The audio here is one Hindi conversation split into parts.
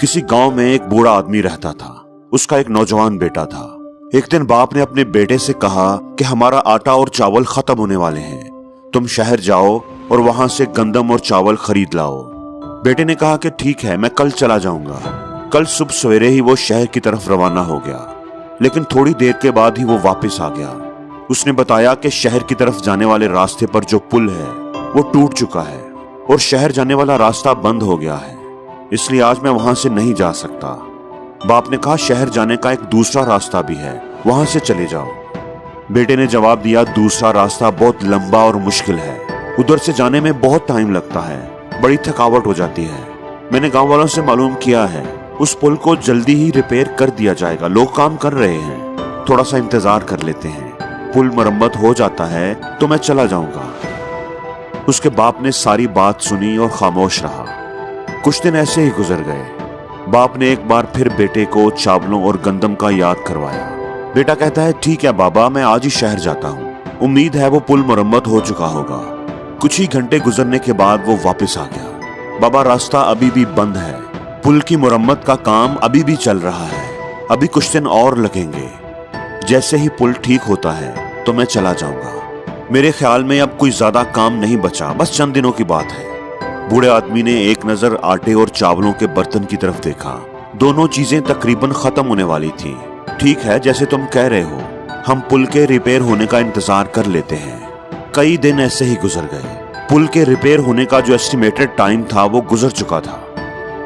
किसी गांव में एक बूढ़ा आदमी रहता था। उसका एक नौजवान बेटा था। एक दिन बाप ने अपने बेटे से कहा कि हमारा आटा और चावल खत्म होने वाले हैं, तुम शहर जाओ और वहां से गंदम और चावल खरीद लाओ। बेटे ने कहा कि ठीक है, मैं कल चला जाऊंगा। कल सुबह सवेरे ही वो शहर की तरफ रवाना हो गया, लेकिन थोड़ी देर के बाद ही वो वापस आ गया। उसने बताया कि शहर की तरफ जाने वाले रास्ते पर जो पुल है वो टूट चुका है और शहर जाने वाला रास्ता बंद हो गया है, इसलिए आज मैं वहां से नहीं जा सकता। बाप ने कहा शहर जाने का एक दूसरा रास्ता भी है, वहां से चले जाओ। बेटे ने जवाब दिया दूसरा रास्ता बहुत लंबा और मुश्किल है, उधर से जाने में बहुत टाइम लगता है, बड़ी थकावट हो जाती है। मैंने गांव वालों से मालूम किया है, उस पुल को जल्दी ही रिपेयर कर दिया जाएगा, लोग काम कर रहे हैं, थोड़ा सा इंतजार कर लेते हैं, पुल मरम्मत हो जाता है तो मैं चला जाऊंगा। उसके बाप ने सारी बात सुनी और खामोश रहा। कुछ दिन ऐसे ही गुजर गए। बाप ने एक बार फिर बेटे को चावलों और गंदम का याद करवाया। बेटा कहता है ठीक है बाबा, मैं आज ही शहर जाता हूँ, उम्मीद है वो पुल मरम्मत हो चुका होगा। कुछ ही घंटे गुजरने के बाद वो वापस आ गया। बाबा रास्ता अभी भी बंद है, पुल की मुरम्मत का काम अभी भी चल रहा है, अभी कुछ दिन और लगेंगे। जैसे ही पुल ठीक होता है तो मैं चला जाऊंगा। मेरे ख्याल में अब कोई ज्यादा काम नहीं बचा, बस चंद दिनों की बात है। बूढ़े आदमी ने एक नजर आटे और चावलों के बर्तन की तरफ देखा। दोनों चीजें तकरीबन खत्म होने वाली थी। ठीक है, जैसे तुम कह रहे हो, हम पुल के रिपेयर होने का इंतजार कर लेते हैं। कई दिन ऐसे ही गुजर गए। पुल के रिपेयर होने का जो एस्टिमेटेड टाइम था वो गुजर चुका था।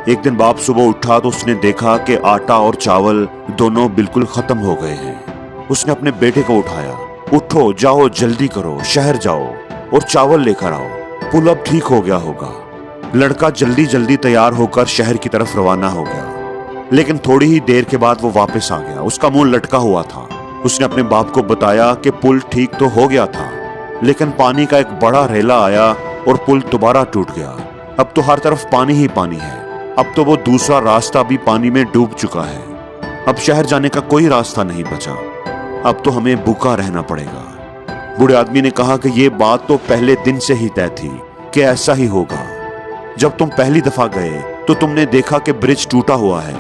एक दिन बाप सुबह उठा तो उसने देखा कि आटा और चावल दोनों बिल्कुल खत्म हो गए हैं। उसने अपने बेटे को उठाया, उठो, जाओ, जल्दी करो, शहर जाओ और चावल लेकर आओ, पुल अब ठीक हो गया होगा। लड़का जल्दी जल्दी तैयार होकर शहर की तरफ रवाना हो गया, लेकिन थोड़ी ही देर के बाद वो वापस आ गया। उसका मुंह लटका हुआ था। उसने अपने बाप को बताया कि पुल ठीक तो हो गया था, लेकिन पानी का एक बड़ा रेला आया और पुल दोबारा टूट गया। अब तो हर तरफ पानी ही पानी है। अब तो वो दूसरा रास्ता भी पानी में डूब चुका है। अब शहर जाने का कोई रास्ता नहीं बचा। अब तो हमें भूखा रहना पड़ेगा। बूढ़े आदमी ने कहा कि ये बात तो पहले दिन से ही तय थी कि ऐसा ही होगा। जब तुम पहली दफा गए तो तुमने देखा कि ब्रिज टूटा हुआ है,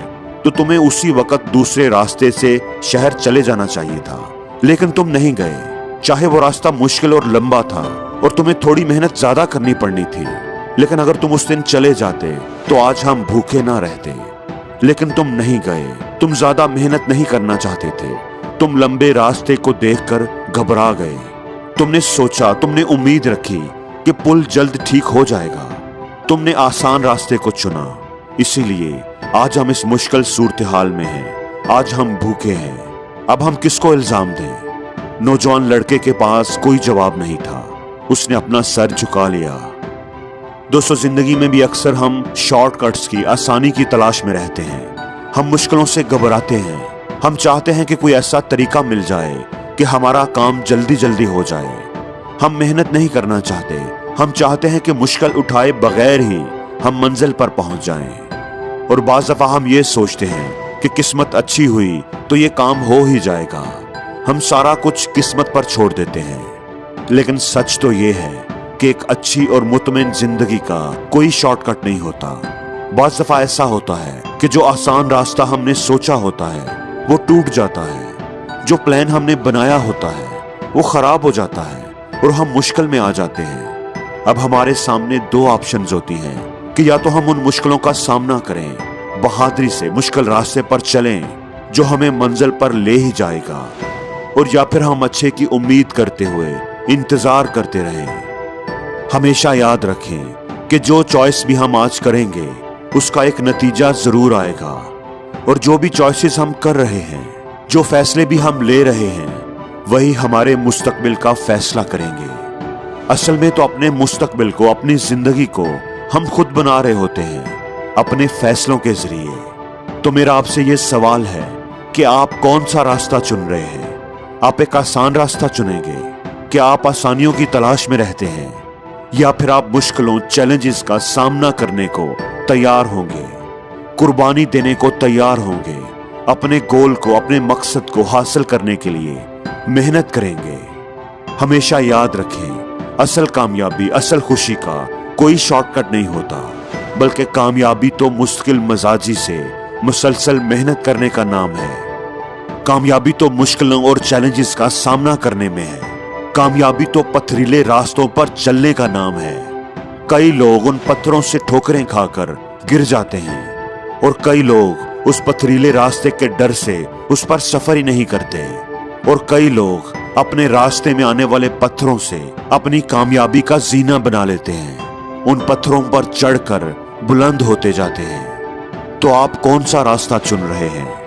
तो तुम्हें उसी वक्त दूसरे रास्ते से शहर चले जाना चाहिए था, लेकिन तुम नहीं गए। चाहे वो रास्ता मुश्किल और लंबा था और तुम्हें थोड़ी मेहनत ज्यादा करनी पड़नी थी, लेकिन अगर तुम उस दिन चले जाते तो आज हम भूखे ना रहते। लेकिन तुम नहीं गए। तुम ज्यादा मेहनत नहीं करना चाहते थे। तुम लंबे रास्ते को देखकर घबरा गए। तुमने सोचा, तुमने उम्मीद रखी कि पुल जल्द ठीक हो जाएगा। तुमने आसान रास्ते को चुना, इसीलिए आज हम इस मुश्किल सूरत हाल में हैं। आज हम भूखे हैं। अब हम किसको इल्जाम दें? नौजवान लड़के के पास कोई जवाब नहीं था। उसने अपना सर झुका लिया। दोस्तों, जिंदगी में भी अक्सर हम शॉर्टकट्स की, आसानी की तलाश में रहते हैं। हम मुश्किलों से घबराते हैं। हम चाहते हैं कि कोई ऐसा तरीका मिल जाए कि हमारा काम जल्दी जल्दी हो जाए। हम मेहनत नहीं करना चाहते। हम चाहते हैं कि मुश्किल उठाए बगैर ही हम मंजिल पर पहुंच जाएं। और बाज़ दफा हम ये सोचते हैं कि किस्मत अच्छी हुई तो ये काम हो ही जाएगा। हम सारा कुछ किस्मत पर छोड़ देते हैं। लेकिन सच तो ये है कि एक अच्छी और मुतमईन जिंदगी का कोई शॉर्टकट नहीं होता। बाज़ दफा ऐसा होता है कि जो आसान रास्ता हमने सोचा होता है वो टूट जाता है। जो प्लान हमने बनाया होता है वो खराब हो जाता है और हम मुश्किल में आ जाते हैं। अब हमारे सामने दो ऑप्शंस होती हैं कि या तो हम उन मुश्किलों का सामना करें, बहादुरी से मुश्किल रास्ते पर चलें जो हमें मंजिल पर ले ही जाएगा, और या फिर हम अच्छे की उम्मीद करते हुए इंतजार करते रहें। हमेशा याद रखें कि जो चॉइस भी हम आज करेंगे उसका एक नतीजा जरूर आएगा, और जो भी चॉइसेस हम कर रहे हैं, जो फैसले भी हम ले रहे हैं, वही हमारे मुस्तकबिल का फैसला करेंगे। असल में तो अपने मुस्तकबिल को, अपनी जिंदगी को हम खुद बना रहे होते हैं अपने फैसलों के जरिए। तो मेरा आपसे ये सवाल है कि आप कौन सा रास्ता चुन रहे हैं? आप एक आसान रास्ता चुनेंगे? क्या आप आसानियों की तलाश में रहते हैं, या फिर आप मुश्किलों, चैलेंजेस का सामना करने को तैयार होंगे, कुर्बानी देने को तैयार होंगे, अपने गोल को, अपने मकसद को हासिल करने के लिए मेहनत करेंगे? हमेशा याद रखें, असल कामयाबी, असल खुशी का कोई शॉर्टकट नहीं होता। बल्कि कामयाबी तो मुश्किल मजाजी से मुसलसल मेहनत करने का नाम है। कामयाबी तो मुश्किलों और चैलेंजेस का सामना करने में है। कामयाबी तो पथरीले रास्तों पर चलने का नाम है। कई लोग उन पत्थरों से ठोकरें खाकर गिर जाते हैं और कई लोग उस पथरीले रास्ते के डर से उस पर सफर ही नहीं करते और कई लोग अपने रास्ते में आने वाले पत्थरों से अपनी कामयाबी का जीना बना लेते हैं। उन पत्थरों पर चढ़कर बुलंद होते जाते हैं। तो आप कौन सा रास्ता चुन रहे हैं?